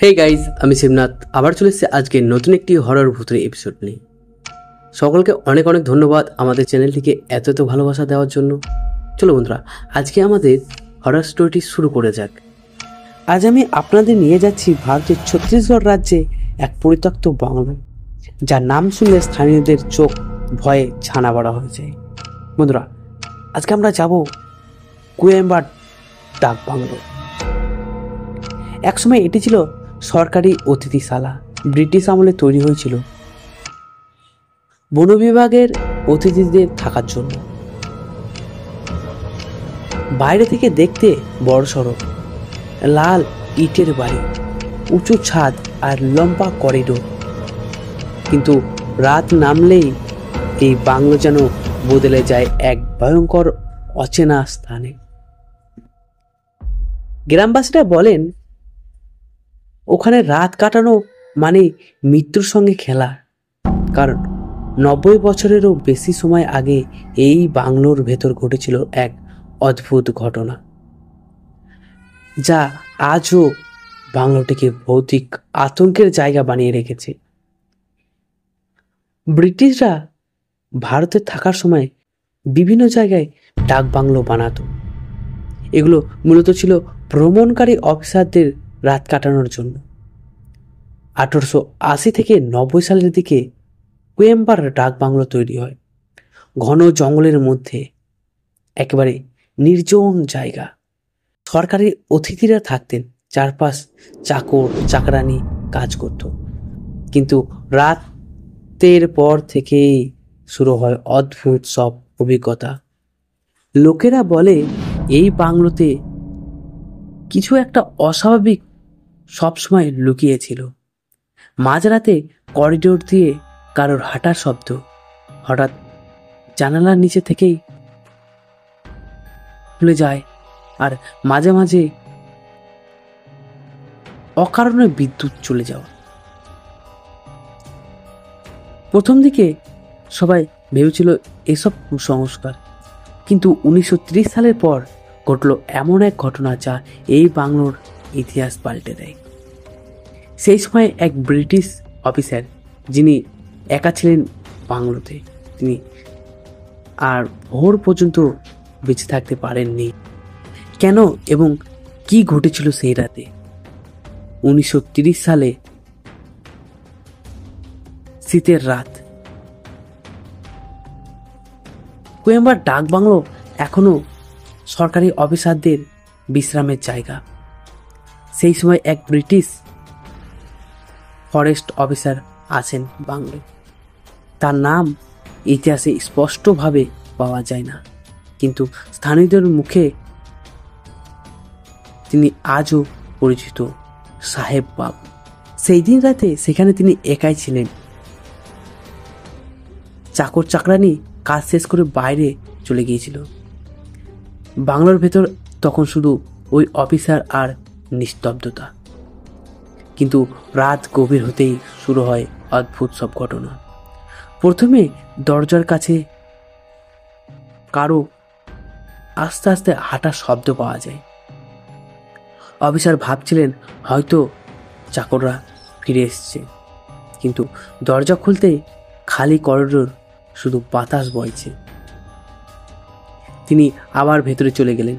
Hey guys, আমি শিবনাথ আবার চলে এসেছি আজকে নতুন একটি হরর ভূতের এপিসোড নিয়ে। সকলকে অনেক অনেক ধন্যবাদ আমাদের চ্যানেলটিকে এত ভালোবাসা দেওয়ার জন্য। চলো বন্ধুরা, আজকে আমাদের হরর স্টোরিটি শুরু করে যাক। আজ আমি আপনাদের নিয়ে যাচ্ছি ভারতের ছত্তিশগড় রাজ্যে এক পরিত্যক্ত বাংলো, যার নাম শুনলে স্থানীয়দের চোখ ভয়ে ছানা বড়া হয়ে যায়। বন্ধুরা, আজকে আমরা যাব কোয়েম্বার ডাক বাংলো। একসময় এটি ছিল সরকারি অতিথিশালা। ব্রিটিশ আমলে তৈরি হয়েছিল বন বিভাগের অতিথিদের থাকার জন্য। বাইরে থেকে দেখতে বড়সড় লাল ইটের বাড়ি, উঁচু ছাদ আর লম্বা করিডোর, কিন্তু রাত নামলেই এই বাংলো যেন বদলে যায় এক ভয়ঙ্কর অচেনা স্থানে। গ্রামবাসীরা বলেন ওখানে রাত কাটানো মানে মৃত্যুর সঙ্গে খেলা, কারণ 90 বছরেরও বেশি সময় আগে এই বাংলোর ভেতর ঘটেছিল এক অদ্ভুত ঘটনা, যা আজও বাংলোটিকে ভৌতিক আতঙ্কের জায়গা বানিয়ে রেখেছে। ব্রিটিশরা ভারতে থাকার সময় বিভিন্ন জায়গায় ডাক বাংলো বানাতো। এগুলো মূলত ছিল ভ্রমণকারী অফিসারদের রাত কাটানোর জন্য। 1880 থেকে 90 সালের দিকে কোয়েম্বার ডাক বাংলো তৈরি হয় ঘন জঙ্গলের মধ্যে, একেবারে নির্জন জায়গা। সরকারি অতিথিরা থাকতেন, চারপাশ চাকর চাকরানি কাজ করত। কিন্তু রাতের পর থেকেই শুরু হয় অদ্ভুত সব অভিজ্ঞতা। লোকেরা বলে এই বাংলোতে কিছু একটা অস্বাভাবিক সবসময় লুকিয়েছিল। মাঝরাতে করিডোর দিয়ে কারোর হাঁটার শব্দ, হঠাৎ জানালার নিচে থেকেই খুলে যায়, আর মাঝে মাঝে অকারণে বিদ্যুৎ চলে যাওয়া। প্রথম দিকে সবাই ভেবেছিল এসব কুসংস্কার, কিন্তু 1930 সালের পর ঘটলো এমন এক ঘটনা যা এই বাংলোর ইতিহাস পাল্টে দেয়। সেই সময় এক ব্রিটিশ অফিসার, যিনি একা ছিলেন বাংলোতে, তিনি আর ভোর পর্যন্ত বেঁচে থাকতে পারেননি। কেন এবং কি ঘটেছিল সেই রাতে? 1930 সালে শীতের রাত। কোয়েম্বার ডাক বাংলো এখনো সরকারি অফিসারদের বিশ্রামের জায়গা। সেই সময় এক ব্রিটিশ ফরেস্ট অফিসার আছেন বাংলায়। তার নাম ইতিহাসে স্পষ্টভাবে পাওয়া যায় না, কিন্তু স্থানীয়দের মুখে তিনি আজও পরিচিত সাহেব বাবু। সেই দিন রাতে সেখানে তিনি একাই ছিলেন। চাকর চাকরানি কাজ শেষ করে বাইরে চলে গিয়েছিল। বাংলার ভেতর তখন শুধু ওই অফিসার আর নিস্তব্ধতা। কিন্তু রাত গভীর হতেই শুরু হয় অদ্ভুত সব ঘটনা। প্রথমে দরজার কাছে কারো আস্তে আস্তে হাঁটার শব্দ পাওয়া যায়। অফিসার ভাবছিলেন হয়তো চাকররা ফিরে এসছে, কিন্তু দরজা খুলতেই খালি করিডোর, শুধু বাতাস বইছে। তিনি আবার ভেতরে চলে গেলেন,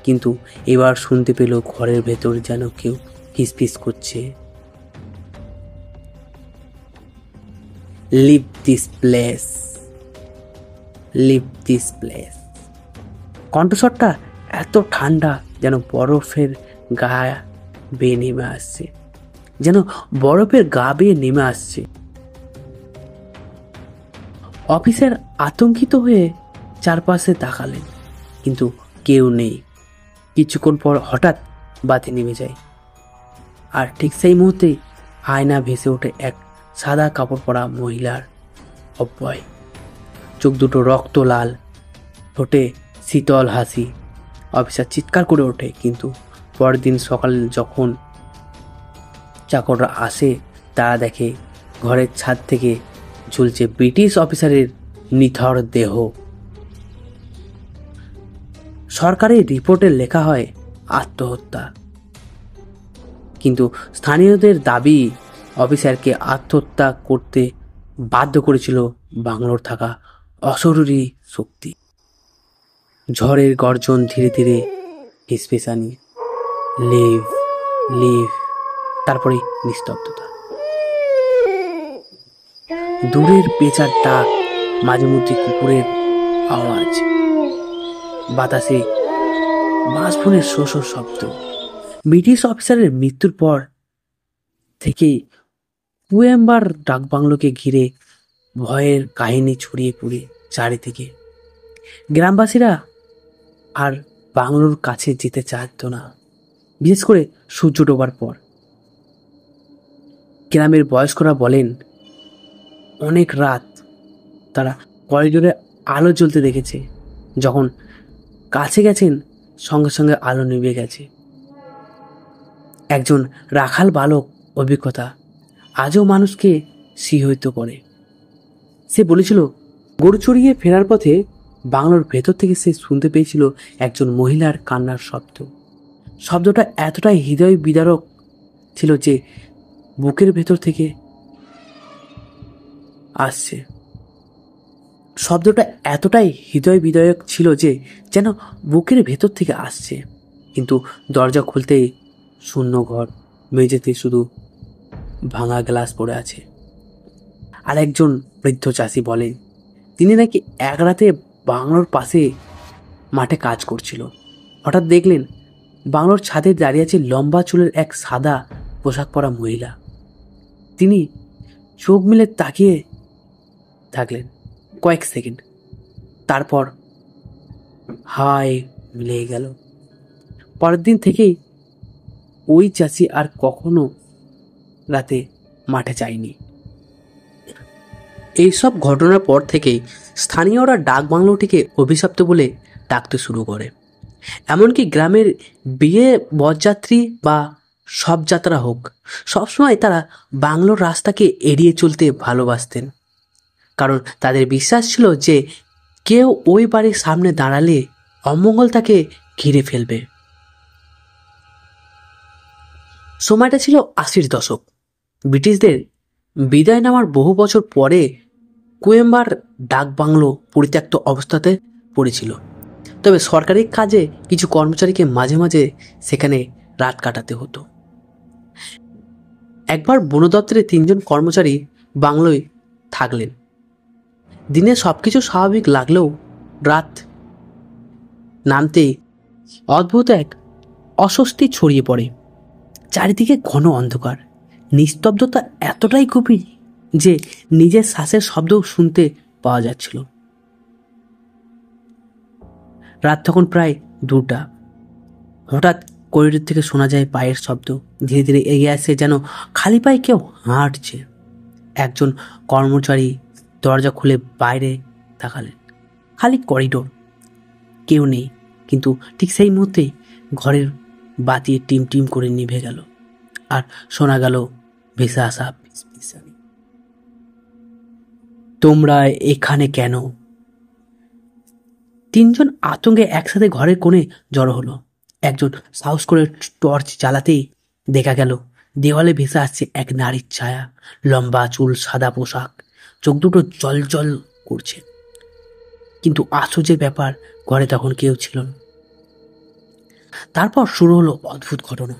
কিন্তু এবার শুনতে পেল ঘরের ভেতর যেন কেউ ফিসফিস করছে, leave this place, leave this place. কণ্ঠস্বরটা এত ঠান্ডা যেন বরফের গা বেয়ে নেমে আসছে, যেন বরফের গা বেয়ে নেমে আসছে। অফিসার আতঙ্কিত হয়ে চারপাশে তাকালেন, কিন্তু কেউ নেই। কিছুক্ষণ পর হঠাৎ বাতি নেমে যায়, আর ঠিক সেই মুহূর্তে আয়না ভেসে ওঠে এক সাদা কাপড় পরা মহিলার অব্যয়। চোখ দুটো রক্ত লাল, ঠোঁটে শীতল হাসি। অফিসার চিৎকার করে ওঠে, কিন্তু পরের দিন সকালে যখন চাকররা আসে, তারা দেখে ঘরের ছাদ থেকে ঝুলছে ব্রিটিশ অফিসারের নিথর দেহ। সরকারি রিপোর্টে লেখা হয় আত্মহত্যা। কিন্তু স্থানীয়দের দাবি অফিসারকে আত্মহত্যা করতে বাধ্য করেছিল বাংলোর থাকা অশরীরী শক্তি। ঝড়ের গর্জন ধীরে ধীরে হিসপেসানি, লিভ লিভ, তারপরে নিস্তব্ধতা। দূরের পেঁচার ডাক, মাঝে মধ্যে কুকুরের আওয়াজ, বাতাসে বাঁশবনের শোষ শব্দ। ব্রিটিশ অফিসারের মৃত্যুর পর থেকেই কুয়েম্বার ডাকবাংলোকে ঘিরে ভয়ের কাহিনী ছড়িয়ে পড়ে চারিদিকে। গ্রামবাসীরা আর বাংলোর কাছে যেতে চাইত না, বিশেষ করে সূর্য ডোবার পর। গ্রামের বয়স্করা বলেন অনেক রাত তারা করিডোরে আলো জ্বলতে দেখেছে, যখন কাছে গেছেন সঙ্গে সঙ্গে আলো নিভে গেছে। একজন রাখাল বালক অভিজ্ঞতা আজও মানুষকে শিহরিত করে। সে বলেছিল গরু চড়িয়ে ফেরার পথে বাংলোর ভেতর থেকে সে শুনতে পেয়েছিল একজন মহিলার কান্নার শব্দ। শব্দটা এতটাই হৃদয় বিদারক ছিল যে বুকের ভেতর থেকে আসছে। শব্দটা এতটাই হৃদয় বিদারক ছিল যে যেন বুকের ভেতর থেকে আসছে। কিন্তু দরজা খুলতেই শূন্য ঘর, মেঝেতে শুধু ভাঙা গ্লাস পড়ে আছে। আর একজন বৃদ্ধ চাষি বলেন তিনি নাকি এক রাতে বাংলোর পাশে মাঠে কাজ করছিল। হঠাৎ দেখলেন বাংলোর ছাদে দাঁড়িয়ে আছে লম্বা চুলের এক সাদা পোশাক পরা মহিলা। তিনি চোখ মেলে তাকিয়ে থাকলেন কয়েক সেকেন্ড, তারপর হাওয়ায় মিলিয়ে গেল। পরের দিন থেকেই ওই চাষি আর কখনো রাতে মাঠে যায়নি। এইসব ঘটনার পর থেকেই স্থানীয়রা ডাকবাংলোটিকে অভিশপ্ত বলে ডাকতে শুরু করে। এমনকি গ্রামের বিয়ে, বরযাত্রী বা শবযাত্রা হোক, সবসময় তারা বাংলোর রাস্তাকে এড়িয়ে চলতে ভালোবাসতেন, কারণ তাদের বিশ্বাস ছিল যে কেউ ওই বাড়ির সামনে দাঁড়ালে অমঙ্গল তাকে ঘিরে ফেলবে। সময়টা ছিল 80-র দশক। ব্রিটিশদের বিদায় নেওয়ার বহু বছর পরে কুয়েম্বার ডাকবাংলো পরিত্যক্ত অবস্থাতে পড়েছিল। তবে সরকারি কাজে কিছু কর্মচারীকে মাঝে মাঝে সেখানে রাত কাটাতে হতো। একবার বন দপ্তরে 3 জন কর্মচারী বাংলোয় থাকলেন। দিনে সবকিছু স্বাভাবিক লাগলেও রাত নামতেই অদ্ভুত এক অস্বস্তি ছড়িয়ে পড়ে। চারিদিকে ঘন অন্ধকার, নিস্তব্ধতা এতটাই গভীর যে নিজের শ্বাসের শব্দও শুনতে পাওয়া যাচ্ছিল। রাত তখন প্রায় 2টা। হঠাৎ করিডোর থেকে শোনা যায় পায়ের শব্দ। ধীরে ধীরে এগিয়ে আসছে, যেন খালি পায়ে কেউ হাঁটছে। একজন কর্মচারী দরজা খুলে বাইরে তাকালেন। খালি করিডোর, কেউ নেই। কিন্তু ঠিক সেই মুহূর্তেই ঘরের বাতি টিম টিম করে নিভে গেল, আর শোনা গেল ভেসে আসা ফিসফিসানি। তোমরা এখানে কেন? 3 জন আতঙ্কে একসাথে ঘরের কোণে জড়ো হলো। একজন সাহস করে টর্চ জ্বালাতেই দেখা গেল দেওয়ালে ভেসে আসছে এক নারীর ছায়া। লম্বা চুল, সাদা পোশাক, চোখ দুটো জল জল করছে। কিন্তু আশ্চর্যের ব্যাপার, ঘরে তখন কেউ ছিল না। তারপর শুরু হলো অদ্ভুত ঘটনা।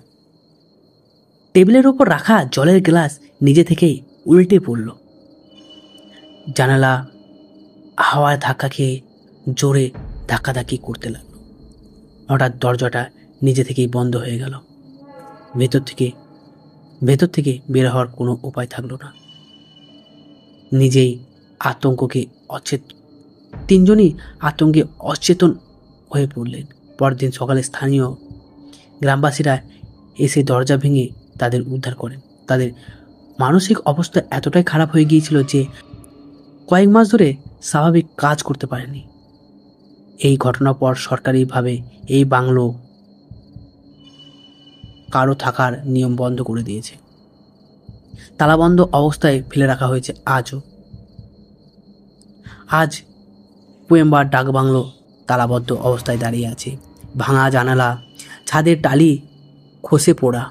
টেবিলের ওপর রাখা জলের গ্লাস নিজে থেকেই উল্টে পড়ল। জানালা হাওয়ায় ধাক্কা খেয়ে জোরে ধাক্কাধাক্কি করতে লাগলো। হঠাৎ দরজাটা নিজে থেকেই বন্ধ হয়ে গেল। ভেতর থেকে বের হওয়ার কোনো উপায় থাকলো না। নিজেই আতঙ্ককে 3 জনই আতঙ্কে অচেতন হয়ে পড়লেন। পরদিন সকালে স্থানীয় গ্রামবাসীরা এসে দরজা ভেঙে তাদের উদ্ধার করেন। তাদের মানসিক অবস্থা এতটাই খারাপ হয়ে গিয়েছিল যে কয়েক মাস ধরে স্বাভাবিক কাজ করতে পারেনি। এই ঘটনার পর সরকারিভাবে এই বাংলো কারো থাকার নিয়ম বন্ধ করে দিয়েছে। তালাবন্ধ অবস্থায় ফেলে রাখা হয়েছে আজও। আজ কুয়েম্বার ডাকবাংলো তালাবদ্ধ অবস্থায় দাঁড়িয়ে আছে। ভাঙা জানালা, ছাদের টালি খসে পড়া,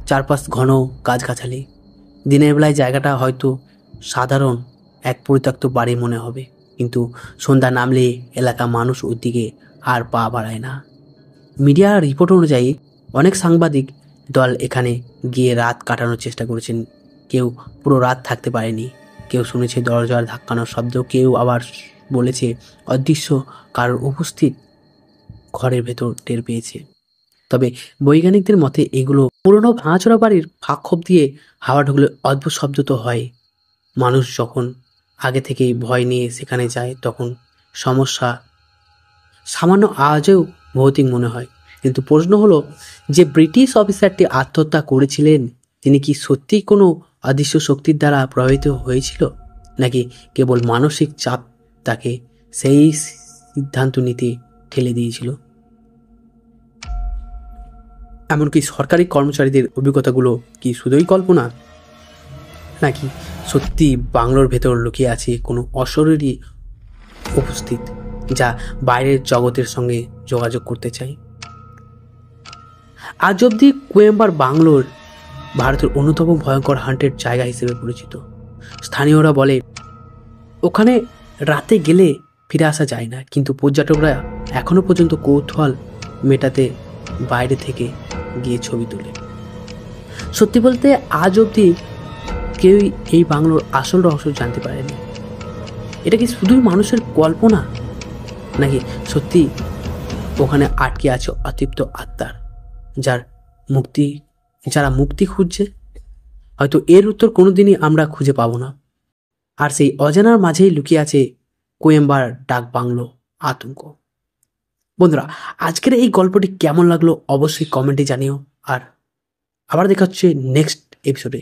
চারপাশ ঘন গাছগাছালি। দিনের বেলায় জায়গাটা হয়তো সাধারণ এক পরিত্যক্ত বাড়ি মনে হবে, কিন্তু সন্ধ্যা নামলে এলাকা মানুষ ওই দিকে আর পা বাড়ায় না। মিডিয়ার রিপোর্ট অনুযায়ী অনেক সাংবাদিক দল এখানে গিয়ে রাত কাটানোর চেষ্টা করেছেন। কেউ পুরো রাত থাকতে পারেনি, কেউ শুনেছে দরজার ধাক্কানোর শব্দ, কেউ আবার বলেছে অদৃশ্য কারোর উপস্থিত ঘরের ভেতর টের পেয়েছে। তবে বৈজ্ঞানিকদের মতে এগুলো পুরনো ভাঙাচোরা বাড়ির ফাঁক দিয়ে হাওয়া ঢুকলে অদ্ভুত শব্দ তো হয়। মানুষ যখন আগে থেকেই ভয় নিয়ে সেখানে যায় তখন সমস্যা সামান্য আজও ভৌতিক মনে হয়। কিন্তু প্রশ্ন হলো, যে ব্রিটিশ অফিসারটি আত্মহত্যা করেছিলেন তিনি কি সত্যিই কোনো অদৃশ্য শক্তির দ্বারা প্রভাবিত হয়েছিল, নাকি কেবল মানসিক চাপ তাকে সেই সিদ্ধান্ত নিতে ঠেলে দিয়েছিল? এমনকি সরকারি কর্মচারীদের অভিজ্ঞতাগুলো কি শুধুই কল্পনা, নাকি সত্যি বাংলোর ভেতর লুকিয়ে আছে কোনো অশরীরী উপস্থিত যা বাইরের জগতের সঙ্গে যোগাযোগ করতে চায়? আজ অবধি কোয়েম্বার বাংলোর ভারতের অন্যতম ভয়ঙ্কর হান্টের জায়গা হিসেবে পরিচিত। স্থানীয়রা বলে ওখানে রাতে গেলে ফিরে আসা যায় না, কিন্তু পর্যটকরা এখনো পর্যন্ত কৌতূহল মেটাতে বাইরে থেকে গিয়ে ছবি তোলে। সত্যি বলতে আজ অবধি কেউই এই বাংলোর আসল রহস্য জানতে পারেনি। এটা কি শুধুই মানুষের কল্পনা, নাকি সত্যি ওখানে আটকে আছে অতৃপ্ত আত্মার যারা মুক্তি খুঁজছে? হয়তো এর উত্তর কোনোদিনই আমরা খুঁজে পাবো না। আর সেই অজানার মাঝেই লুকিয়ে আছে কোয়েম্বার ডাক বাংলো আতঙ্ক। বন্ধুরা, আজকের এই গল্পটি কেমন লাগলো অবশ্যই কমেন্টে জানিও। আর আবার দেখা হচ্ছে নেক্সট এপিসোডে।